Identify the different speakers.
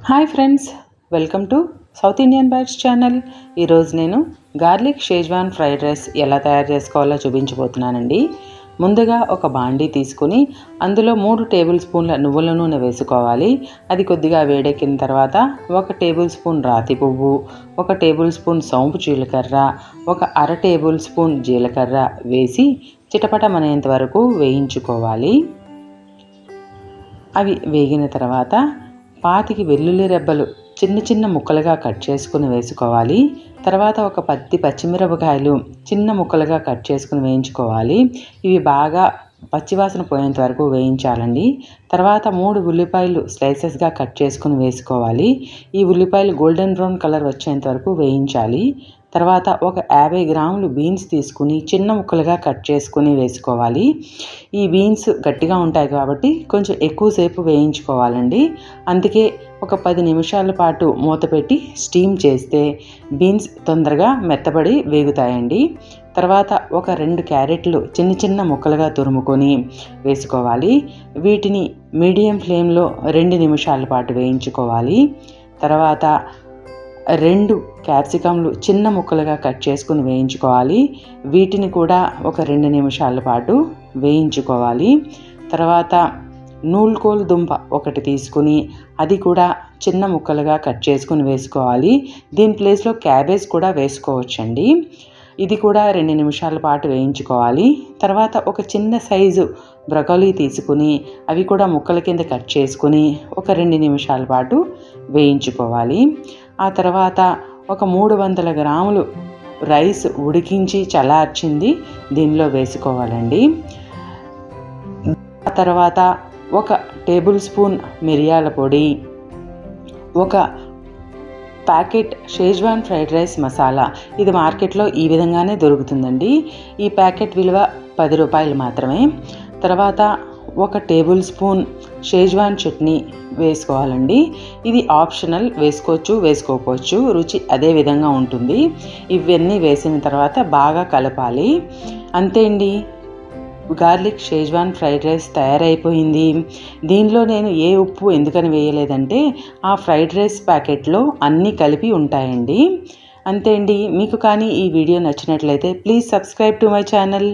Speaker 1: Hi friends, welcome to South Indian Bites channel. ఈరోజు నేను garlic Schezwan fried rice ఎలా తయారు చేసుకోవాలో చూపించబోతున్నానండి. ముందుగా ఒక బాండీ తీసుకుని అందులో 3 టేబుల్ స్పూన్ల నువ్వుల నూనె వేసుకోవాలి. అది కొద్దిగా వేడెక్కిన తర్వాత 1 టేబుల్ స్పూన్ రాతి పువ్వు, 1 టేబుల్ స్పూన్ సోంపు జీలకర్ర, 1/2 టేబుల్ స్పూన్ జీలకర్ర వేసి చిటపటమనేంత వరకు వేయించుకోవాలి. అవి వేగిన తర్వాత 25 వెల్లుల్లి రెబ్బలు చిన్న చిన్న ముక్కలుగా కట్ చేసుకుని వేసుకోవాలి. తర్వాత ఒక 10 పచ్చిమిరపకాయలు చిన్న ముక్కలుగా కట్ చేసుకుని వేయించుకోవాలి. ఇవి బాగా పచ్చివాసన పోయేంత వరకు వేయించాలండి. తర్వాత 3 ఉల్లిపాయలు స్లైసెస్గా కట్ చేసుకుని వేసుకోవాలి. ఈ ఉల్లిపాయలు గోల్డెన్ బ్రౌన్ కలర్ వచ్చేంత వరకు వేయించాలి. తర్వాత ఒక 50 గ్రాములు బీన్స్ తీసుకుని చిన్న ముక్కలుగా కట్ చేసుకుని వేసుకోవాలి. ఈ బీన్స్ గట్టిగా ఉంటాయి కాబట్టి కొంచెం ఎక్కువసేపు వేయించుకోవాలండి. అందుకే ఒక 10 నిమిషాల పాటు మూత పెట్టి స్టీమ్ చేస్తే బీన్స్ తొందరగా మెత్తబడి వేగుతాయండి. తర్వాత ఒక 2 క్యారెట్లు చిన్న చిన్న ముక్కలుగా తురుముకొని వేసుకోవాలి. వీటిని మీడియం ఫ్లేమ్లో 2 నిమిషాల పాటు వేయించుకోవాలి. తర్వాత 2 క్యాప్సికమ్లు చిన్న ముక్కలుగా కట్ చేసుకుని వేయించుకోవాలి. వీటిని కూడా ఒక 2 నిమిషాల పాటు వేయించుకోవాలి. తర్వాత నూల్కోలు దుంప ఒకటి తీసుకుని అది కూడా చిన్న ముక్కలుగా కట్ చేసుకుని వేసుకోవాలి. దీని ప్లేస్లో క్యాబేజ్ కూడా వేసుకోవచ్చండి. ఇది కూడా 2 నిమిషాల పాటు వేయించుకోవాలి. తర్వాత ఒక చిన్న సైజు బ్రొకోలీ తీసుకుని అవి కూడా ముక్కల కింద కట్ చేసుకుని ఒక 2 నిమిషాల పాటు వేయించుకోవాలి. ఆ తర్వాత ఒక 300 గ్రాములు రైస్ ఉడికించి చల్లార్చింది దీనిలో వేసుకోవాలండి. ఆ తర్వాత 1 టేబుల్ స్పూన్ మిరియాల పొడి, 1 packet Schezwan fried rice masala. ఇది మార్కెట్లో ఈ విధంగానే దొరుకుతుందండి. ఈ ప్యాకెట్ విలువ 10 రూపాయలు మాత్రమే. తర్వాత 1 టేబుల్ స్పూన్ షేజ్వాన్ చట్నీ వేసుకోవాలండి. ఇది ఆప్షనల్, వేసుకోవచ్చు వేసుకోకపోవచ్చు, రుచి అదే విధంగా ఉంటుంది. ఇవన్నీ వేసిన తర్వాత బాగా కలపాలి. అంతే అండి, గార్లిక్ షేజ్వాన్ ఫ్రైడ్ రైస్ తయారైపోయింది. దీనిలో నేను ఏ ఉప్పు ఎందుకని వేయలేదంటే ఆ ఫ్రైడ్ రైస్ ప్యాకెట్లో అన్నీ కలిపి ఉంటాయండి. అంతే అండి. మీకు కానీ ఈ వీడియో నచ్చినట్లయితే please subscribe to my channel.